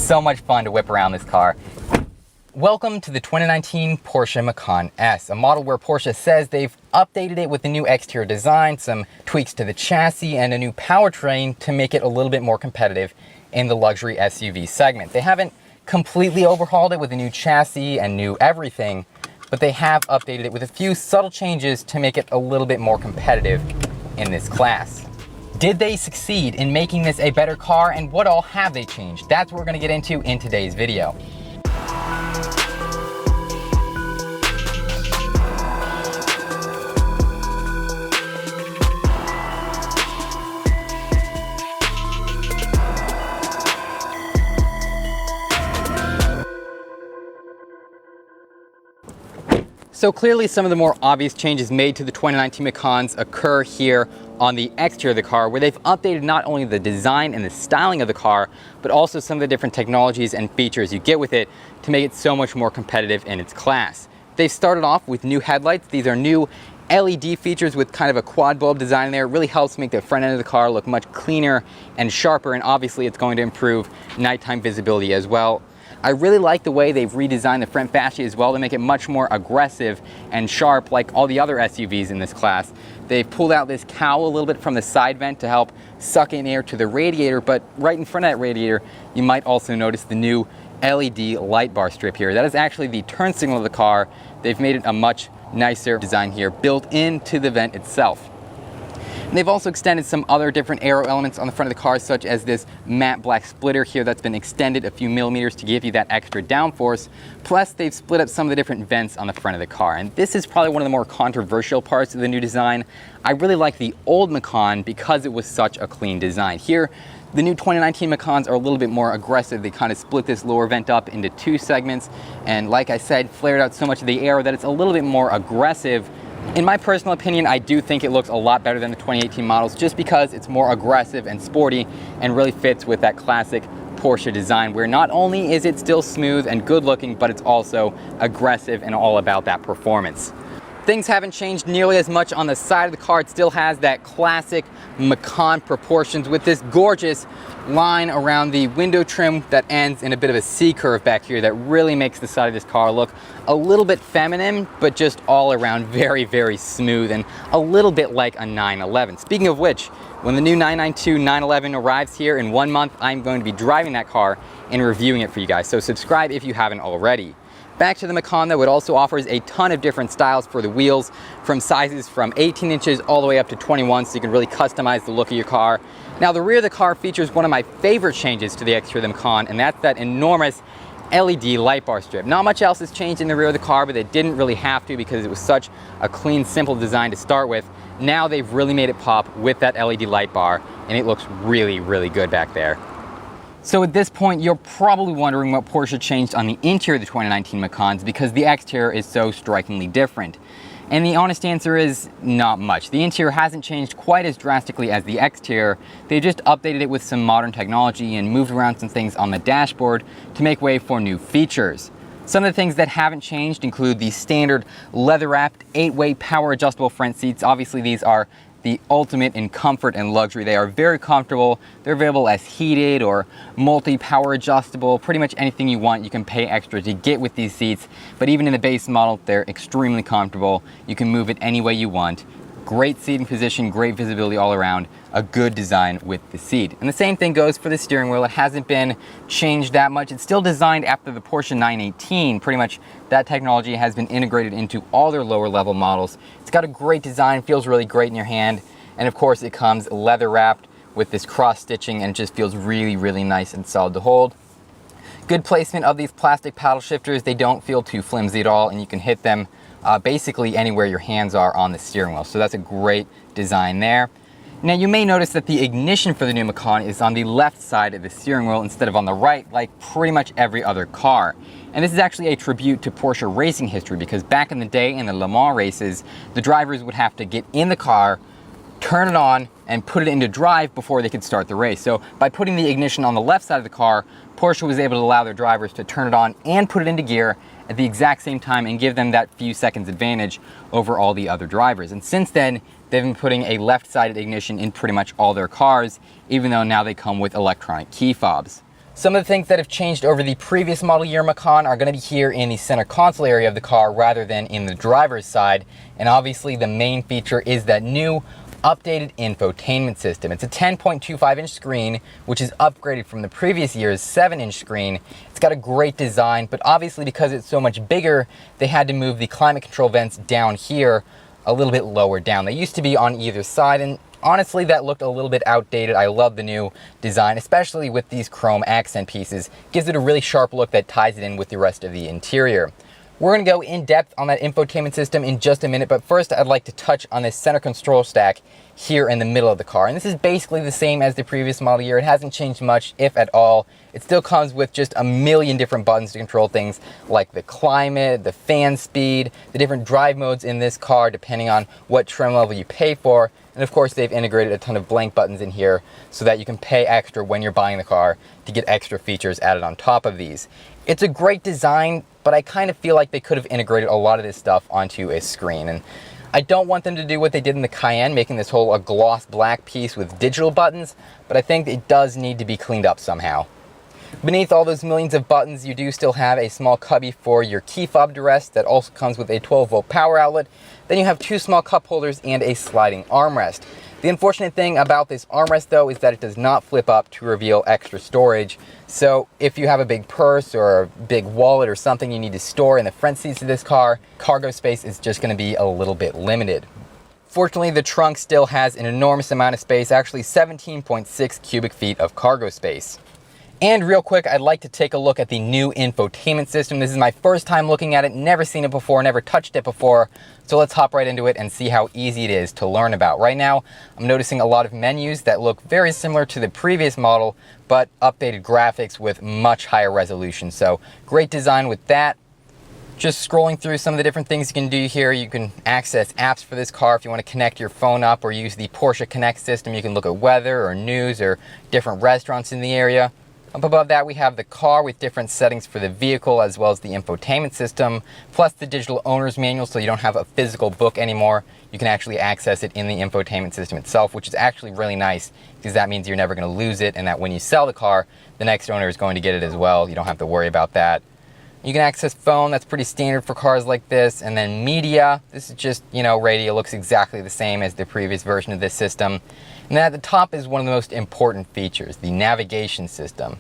so much fun to whip around this car. Welcome to the 2019 Porsche Macan S, a model where Porsche says they've updated it with a new exterior design, some tweaks to the chassis, and a new powertrain to make it a little bit more competitive in the luxury SUV segment. They haven't completely overhauled it with a new chassis and new everything, but they have updated it with a few subtle changes to make it a little bit more competitive in this class. Did they succeed in making this a better car, and what all have they changed? That's what we're going to get into in today's video. So clearly some of the more obvious changes made to the 2019 Macans occur here on the exterior of the car, where they've updated not only the design and the styling of the car, but also some of the different technologies and features you get with it to make it so much more competitive in its class. They've started off with new headlights. These are new LED features with kind of a quad bulb design there. It really helps make the front end of the car look much cleaner and sharper, and obviously it's going to improve nighttime visibility as well. I really like the way they've redesigned the front fascia as well to make it much more aggressive and sharp like all the other SUVs in this class. They've pulled out this cowl a little bit from the side vent to help suck in air to the radiator, but right in front of that radiator, you might also notice the new LED light bar strip here. That is actually the turn signal of the car. They've made it a much nicer design here, built into the vent itself. And they've also extended some other different aero elements on the front of the car, such as this matte black splitter here that's been extended a few millimeters to give you that extra downforce. Plus, they've split up some of the different vents on the front of the car. And this is probably one of the more controversial parts of the new design. I really like the old Macan because it was such a clean design. Here, the new 2019 Macans are a little bit more aggressive. They kind of split this lower vent up into two segments. And like I said, flared out so much of the air that it's a little bit more aggressive. In my personal opinion, I do think it looks a lot better than the 2018 models just because it's more aggressive and sporty and really fits with that classic Porsche design, where not only is it still smooth and good looking, but it's also aggressive and all about that performance. Things haven't changed nearly as much on the side of the car. It still has that classic Macan proportions with this gorgeous line around the window trim that ends in a bit of a C curve back here that really makes the side of this car look a little bit feminine, but just all around very, very smooth and a little bit like a 911. Speaking of which, when the new 992 911 arrives here in 1 month, I'm going to be driving that car and reviewing it for you guys. So subscribe if you haven't already. Back to the Macan, though, it also offers a ton of different styles for the wheels, from sizes from 18 inches all the way up to 21, so you can really customize the look of your car. Now, the rear of the car features one of my favorite changes to the exterior of the Macan, and that's that enormous LED light bar strip. Not much else has changed in the rear of the car, but they didn't really have to because it was such a clean, simple design to start with. Now they've really made it pop with that LED light bar, and it looks really, really good back there. So at this point, you're probably wondering what Porsche changed on the interior of the 2019 Macans because the exterior is so strikingly different. And the honest answer is not much. The interior hasn't changed quite as drastically as the exterior. They just updated it with some modern technology and moved around some things on the dashboard to make way for new features. Some of the things that haven't changed include the standard leather-wrapped 8-way power adjustable front seats. Obviously, these are the ultimate in comfort and luxury. They are very comfortable. They're available as heated or multi-power adjustable. Pretty much anything you want, you can pay extra to get with these seats. But even in the base model, they're extremely comfortable. You can move it any way you want. Great seating position, great visibility all around, a good design with the seat. And the same thing goes for the steering wheel. It hasn't been changed that much. It's still designed after the Porsche 918. Pretty much that technology has been integrated into all their lower level models. It's got a great design, feels really great in your hand. And of course it comes leather wrapped with this cross stitching, and it just feels really, really nice and solid to hold. Good placement of these plastic paddle shifters. They don't feel too flimsy at all, and you can hit them basically anywhere your hands are on the steering wheel. So that's a great design there. Now you may notice that the ignition for the new Macan is on the left side of the steering wheel instead of on the right, like pretty much every other car. And this is actually a tribute to Porsche racing history, because back in the day in the Le Mans races, the drivers would have to get in the car, turn it on, and put it into drive before they could start the race. So by putting the ignition on the left side of the car, Porsche was able to allow their drivers to turn it on and put it into gear at the exact same time and give them that few seconds advantage over all the other drivers. And since then, they've been putting a left-sided ignition in pretty much all their cars, even though now they come with electronic key fobs. Some of the things that have changed over the previous model year Macan are going to be here in the center console area of the car rather than in the driver's side. And obviously the main feature is that new updated infotainment system. It's a 10.25-inch screen, which is upgraded from the previous year's 7-inch screen. It's got a great design, but obviously because it's so much bigger, they had to move the climate control vents down here a little bit lower down. They used to be on either side, and honestly, that looked a little bit outdated. I love the new design, especially with these chrome accent pieces. Gives it a really sharp look that ties it in with the rest of the interior. We're going to go in depth on that infotainment system in just a minute, but first I'd like to touch on this center control stack here in the middle of the car. And this is basically the same as the previous model year. It hasn't changed much, if at all. It still comes with just a million different buttons to control things like the climate, the fan speed, the different drive modes in this car depending on what trim level you pay for. And of course, they've integrated a ton of blank buttons in here so that you can pay extra when you're buying the car to get extra features added on top of these. It's a great design, but I kind of feel like they could have integrated a lot of this stuff onto a screen. And I don't want them to do what they did in the Cayenne, making this whole a gloss black piece with digital buttons, but I think it does need to be cleaned up somehow. Beneath all those millions of buttons, you do still have a small cubby for your key fob to rest that also comes with a 12-volt power outlet. Then you have two small cup holders and a sliding armrest. The unfortunate thing about this armrest though is that it does not flip up to reveal extra storage. So if you have a big purse or a big wallet or something you need to store in the front seats of this car, cargo space is just going to be a little bit limited. Fortunately, the trunk still has an enormous amount of space, actually 17.6 cubic feet of cargo space. And real quick, I'd like to take a look at the new infotainment system. This is my first time looking at it, never seen it before, never touched it before. So let's hop right into it and see how easy it is to learn about. Right now, I'm noticing a lot of menus that look very similar to the previous model, but updated graphics with much higher resolution. So great design with that. Just scrolling through some of the different things you can do here. You can access apps for this car if you want to connect your phone up or use the Porsche Connect system. You can look at weather or news or different restaurants in the area. Up above that, we have the car with different settings for the vehicle as well as the infotainment system, plus the digital owner's manual so you don't have a physical book anymore. You can actually access it in the infotainment system itself, which is actually really nice because that means you're never going to lose it, and that when you sell the car, the next owner is going to get it as well. You don't have to worry about that. You can access phone, that's pretty standard for cars like this, and then media. This is just, radio, looks exactly the same as the previous version of this system. And then at the top is one of the most important features, the navigation system.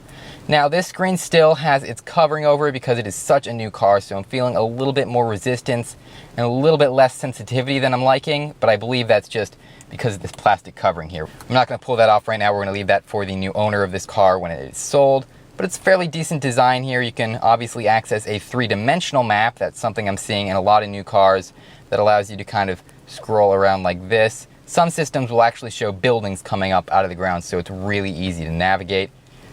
Now this screen still has its covering over it because it is such a new car, so I'm feeling a little bit more resistance and a little bit less sensitivity than I'm liking, but I believe that's just because of this plastic covering here. I'm not going to pull that off right now. We're going to leave that for the new owner of this car when it is sold. But it's a fairly decent design here. You can obviously access a three-dimensional map. That's something I'm seeing in a lot of new cars that allows you to kind of scroll around like this. Some systems will actually show buildings coming up out of the ground, so it's really easy to navigate.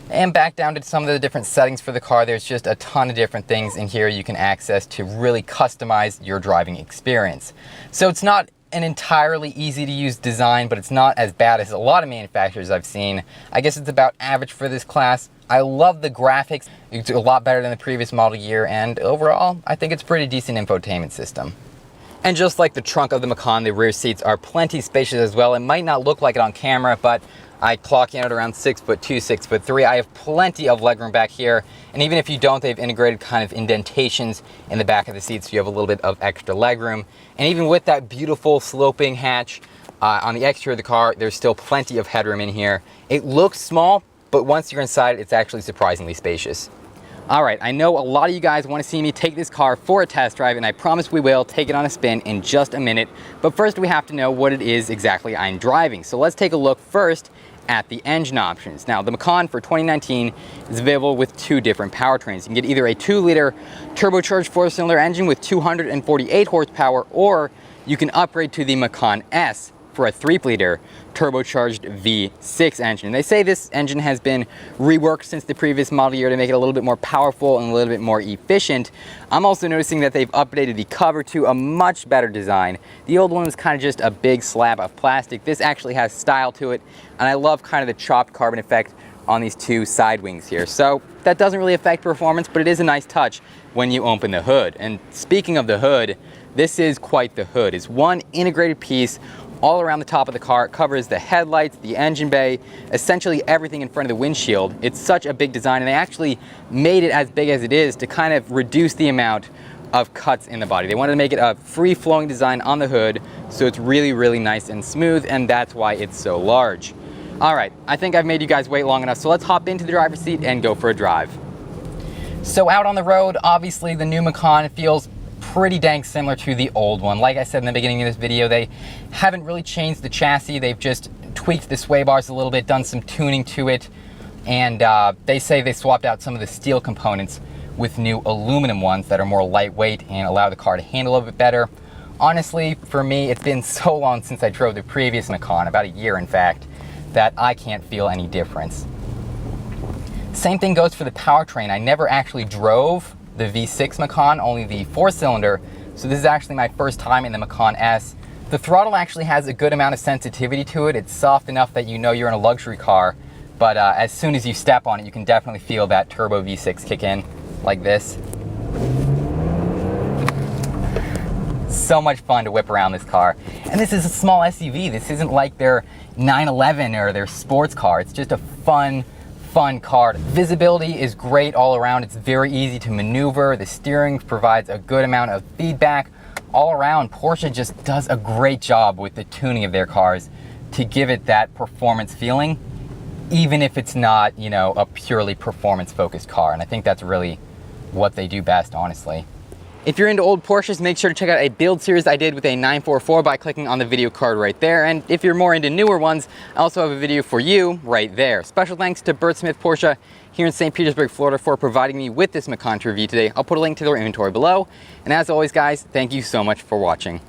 And back down to some of the different settings for the car, there's just a ton of different things in here you can access to really customize your driving experience. So it's not an entirely easy to use design, but it's not as bad as a lot of manufacturers I've seen. I guess it's about average for this class. I love the graphics. It's a lot better than the previous model year, and overall, I think it's a pretty decent infotainment system. And just like the trunk of the Macan, the rear seats are plenty spacious as well. It might not look like it on camera, but I clock in at around 6'2", 6'3". I have plenty of legroom back here. And even if you don't, they've integrated kind of indentations in the back of the seats, so you have a little bit of extra legroom. And even with that beautiful sloping hatch on the exterior of the car, there's still plenty of headroom in here. It looks small, but once you're inside, it's actually surprisingly spacious. All right, I know a lot of you guys want to see me take this car for a test drive, and I promise we will take it on a spin in just a minute. But first, we have to know what it is exactly I'm driving. So let's take a look first at the engine options. Now, the Macan for 2019 is available with two different powertrains. You can get either a 2-liter turbocharged 4-cylinder engine with 248 horsepower, or you can upgrade to the Macan S for a 3-liter turbocharged V6 engine. They say this engine has been reworked since the previous model year to make it a little bit more powerful and a little bit more efficient. I'm also noticing that they've updated the cover to a much better design. The old one was kind of just a big slab of plastic. This actually has style to it, and I love kind of the chopped carbon effect on these two side wings here. So that doesn't really affect performance, but it is a nice touch when you open the hood. And speaking of the hood, this is quite the hood. It's one integrated piece, all around the top of the car. It covers the headlights, the engine bay, essentially everything in front of the windshield. It's such a big design, and they actually made it as big as it is to kind of reduce the amount of cuts in the body. They wanted to make it a free-flowing design on the hood, so it's really, really nice and smooth, and that's why it's so large. All right, I think I've made you guys wait long enough, so let's hop into the driver's seat and go for a drive. So out on the road, obviously the new Macan feels pretty dang similar to the old one. Like I said in the beginning of this video, they haven't really changed the chassis. They've just tweaked the sway bars a little bit, done some tuning to it, and they say they swapped out some of the steel components with new aluminum ones that are more lightweight and allow the car to handle a bit better. Honestly, for me, it's been so long since I drove the previous Macan, about a year in fact, that I can't feel any difference. Same thing goes for the powertrain. I never actually drove the V6 Macan, only the 4-cylinder, so this is actually my first time in the Macan S. The throttle actually has a good amount of sensitivity to it. It's soft enough that you know you're in a luxury car, but as soon as you step on it, you can definitely feel that turbo V6 kick in, like this. So much fun to whip around this car. And this is a small SUV. This isn't like their 911 or their sports car. It's just a fun car. Visibility is great all around. It's very easy to maneuver. The steering provides a good amount of feedback. All around, Porsche just does a great job with the tuning of their cars to give it that performance feeling, even if it's not, you know, a purely performance-focused car. And I think that's really what they do best, honestly. If you're into old Porsches, make sure to check out a build series I did with a 944 by clicking on the video card right there. And if you're more into newer ones, I also have a video for you right there. Special thanks to Bert Smith Porsche here in St. Petersburg, Florida for providing me with this Macan to review today. I'll put a link to their inventory below. And as always, guys, thank you so much for watching.